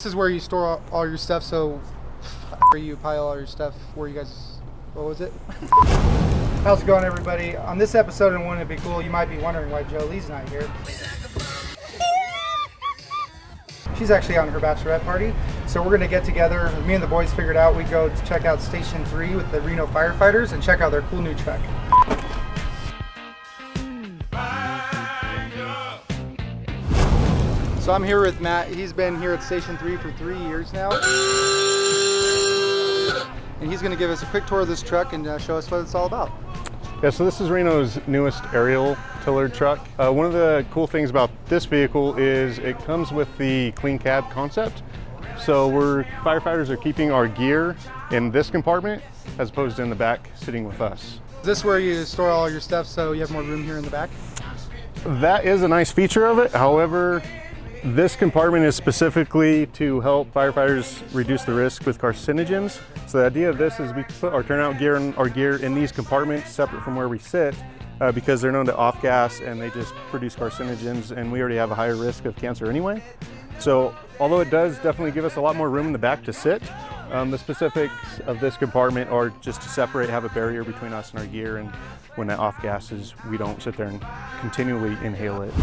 This is where you store all your stuff, so where you pile all your stuff, where you guys, what was it? How's it going, everybody? On this episode, and wouldn't it be cool, you might be wondering why Jolee's not here. She's actually on her bachelorette party, so we're gonna get together. Me and the boys figured out we'd go to check out Station 3 with the Reno firefighters and check out their cool new truck. So I'm here with Matt. He's been here at Station 3 for 3 years now. And he's going to give us a quick tour of this truck and show us what it's all about. Yeah, so this is Reno's newest aerial tiller truck. One of the cool things about this vehicle is it comes with the clean cab concept. So firefighters are keeping our gear in this compartment as opposed to in the back sitting with us. Is this where you store all your stuff so you have more room here in the back? That is a nice feature of it. However, this compartment is specifically to help firefighters reduce the risk with carcinogens. So the idea of this is we put our turnout gear and our gear in these compartments separate from where we sit because they're known to off-gas and they just produce carcinogens, and we already have a higher risk of cancer anyway. So although it does definitely give us a lot more room in the back to sit, the specifics of this compartment are just to separate, have a barrier between us and our gear, and when that off-gas is, we don't sit there and continually inhale it.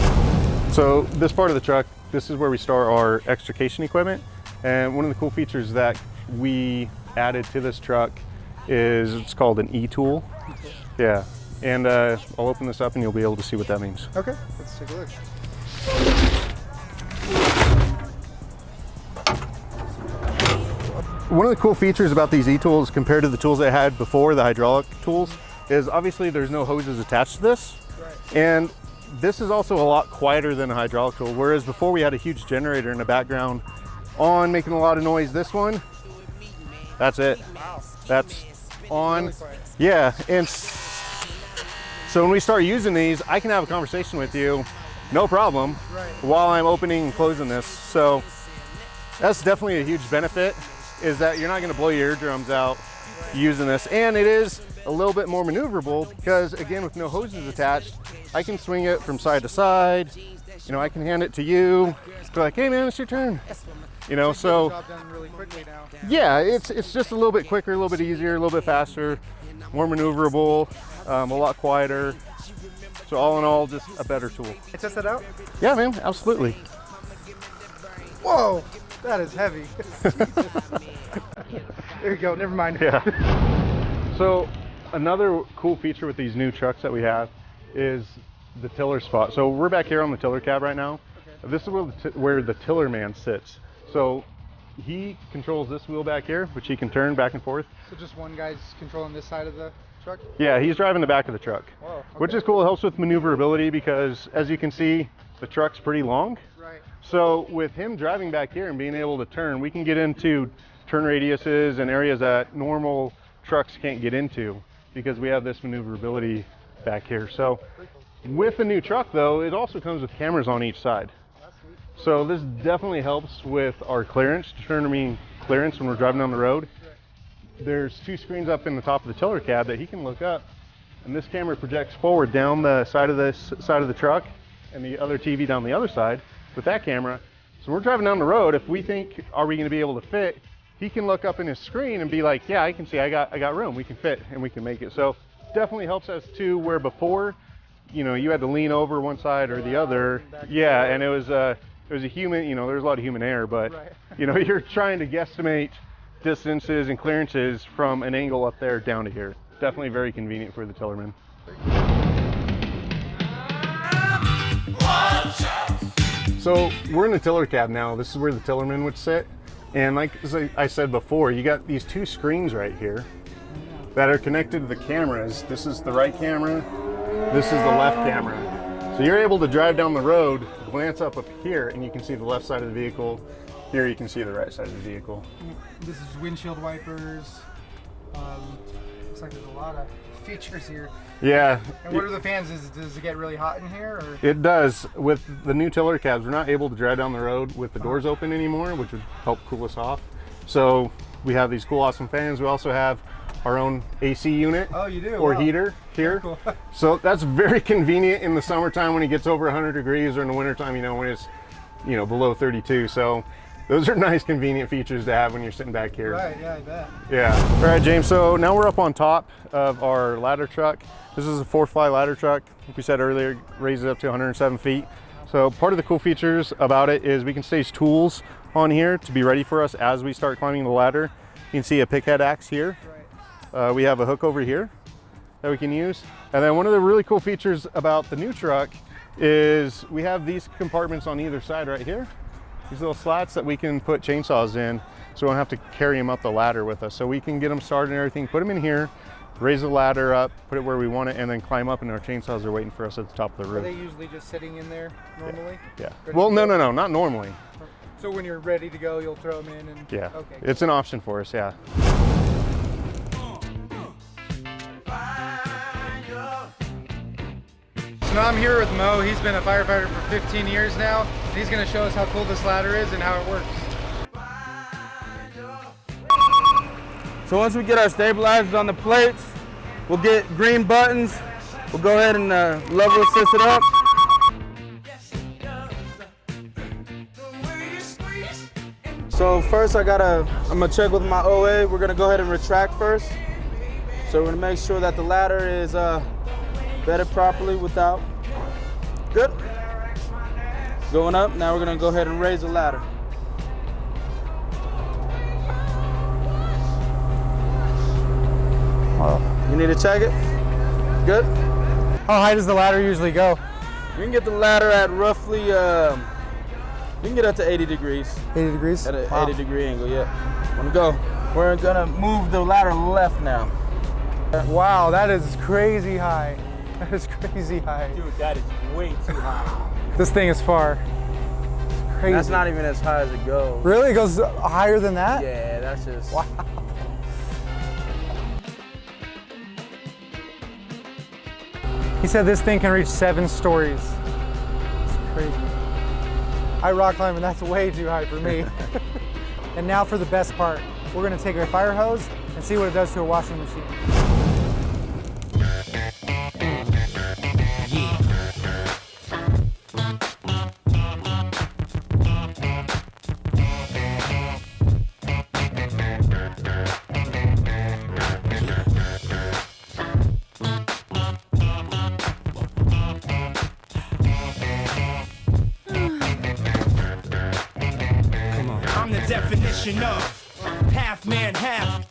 So this part of the truck, this is where we store our extrication equipment. And one of the cool features that we added to this truck is it's called an E-tool. Yeah, and I'll open this up and you'll be able to see what that means. Okay, let's take a look. One of the cool features about these E-tools compared to the tools I had before, the hydraulic tools, is obviously there's no hoses attached to this. Right. And this is also a lot quieter than a hydraulic tool, whereas before we had a huge generator in the background on making a lot of noise. This one, that's it. Wow. That's on. Really quiet. Yeah, and so when we start using these, I can have a conversation with you, no problem, Right. while I'm opening and closing this. So that's definitely a huge benefit, is that you're not gonna blow your eardrums out using this. And it is a little bit more maneuverable because, again, with no hoses attached, I can swing it from side to side. You know, I can hand it to you. Be like, hey man, it's your turn. You know, so Job done really quickly now. yeah, it's just a little bit quicker, a little bit easier, a little bit faster, more maneuverable, a lot quieter. So all in all, just a better tool. Can I test that out? Yeah, man, absolutely. Whoa, that is heavy. There you go, never mind. Yeah. So another cool feature with these new trucks that we have is the tiller spot. So we're back here on the tiller cab right now. Okay. This is where the tiller man sits. So he controls this wheel back here, which he can turn back and forth. So just one guy's controlling this side of the truck? Yeah, he's driving the back of the truck. Whoa, okay. Which is cool. It helps with maneuverability because, as you can see, the truck's pretty long. Right. So with him driving back here and being able to turn, we can get into turn radiuses and areas that normal trucks can't get into because we have this maneuverability back here. So with the new truck though, it also comes with cameras on each side. So this definitely helps with our clearance, determining clearance when we're driving down the road. There's two screens up in the top of the tiller cab that he can look up, and this camera projects forward down the side of the truck, and the other TV down the other side with that camera. So we're driving down the road. If we think, are we going to be able to fit, he can look up in his screen and be like, yeah, I can see, I got room, we can fit and we can make it. So definitely helps us too, where before, you know, you had to lean over one side or the other. Yeah, and it was a human, you know, there's a lot of human error, but Right. you know, you're trying to guesstimate distances and clearances from an angle up there down to here. Definitely very convenient for the tillerman. So we're in the tiller cab now. This is where the tillerman would sit. And like I said before, you got these two screens right here that are connected to the cameras. This is the right camera, this is the left camera. So you're able to drive down the road, glance up here, and you can see the left side of the vehicle. Here you can see the right side of the vehicle. This is windshield wipers. Looks like there's a lot of features here. Yeah. And what are the fans? Does it get really hot in here? Or? It does. With the new tiller cabs, we're not able to drive down the road with the doors open anymore, which would help cool us off. So we have these cool, awesome fans. We also have our own AC unit. Oh, you do? Or Wow. heater here. Cool. So that's very convenient in the summertime when it gets over 100 degrees, or in the wintertime, you know, when it's, you know, below 32. So those are nice convenient features to have when you're sitting back here. Right, yeah, I bet. Yeah. All right, James, so now we're up on top of our ladder truck. This is a 4-fly ladder truck. Like we said earlier, raises up to 107 feet. So part of the cool features about it is we can stage tools on here to be ready for us as we start climbing the ladder. You can see a pickhead axe here. Right. We have a hook over here that we can use. And then one of the really cool features about the new truck is we have these compartments on either side right here. These little slats that we can put chainsaws in, so we don't have to carry them up the ladder with us. So we can get them started and everything, put them in here, raise the ladder up, put it where we want it, and then climb up, and our chainsaws are waiting for us at the top of the Are roof. they usually just sitting in there normally? Yeah. Well, no, not normally. So when you're ready to go, you'll throw them in and... Yeah. Okay. It's an option for us, yeah. So now I'm here with Mo. He's been a firefighter for 15 years now. And he's going to show us how cool this ladder is and how it works. So once we get our stabilizers on the plates, we'll get green buttons. We'll go ahead and level assist it up. So first I'm gonna check with my OA. We're gonna go ahead and retract first. So we're gonna make sure that the ladder is bedded properly without, good. Going up, now we're gonna go ahead and raise the ladder. You need to check it? Good? How high does the ladder usually go? You can get the ladder at roughly, you can get up to 80 degrees. 80 degrees? At an Wow. 80-degree angle, yeah. Wanna go? We're gonna move the ladder left now. Wow, that is crazy high. That is crazy high. Dude, that is way too high. This thing is far. It's crazy. That's not even as high as it goes. Really? It goes higher than that? Yeah, that's just... Wow. He said this thing can reach 7 stories. It's crazy. I rock climb and that's way too high for me. And now for the best part. We're gonna take a fire hose and see what it does to a washing machine. I'm the definition of half man, half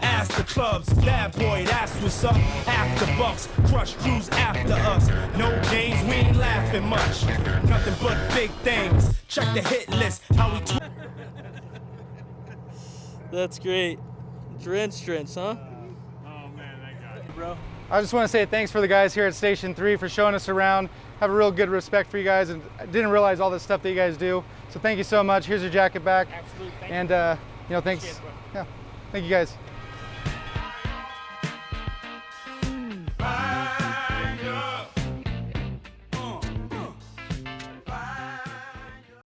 ass the clubs. Bad boy, that's what's up. After bucks, crush crews after us. No games, we ain't laughing much. Nothing but big things. Check the hit list, how we That's great. Drench, huh? I just want to say thanks for the guys here at Station 3 for showing us around. Have a real good respect for you guys, and I didn't realize all the stuff that you guys do. So thank you so much. Here's your jacket back. Absolutely. And you know, thanks. Yeah, thank you guys.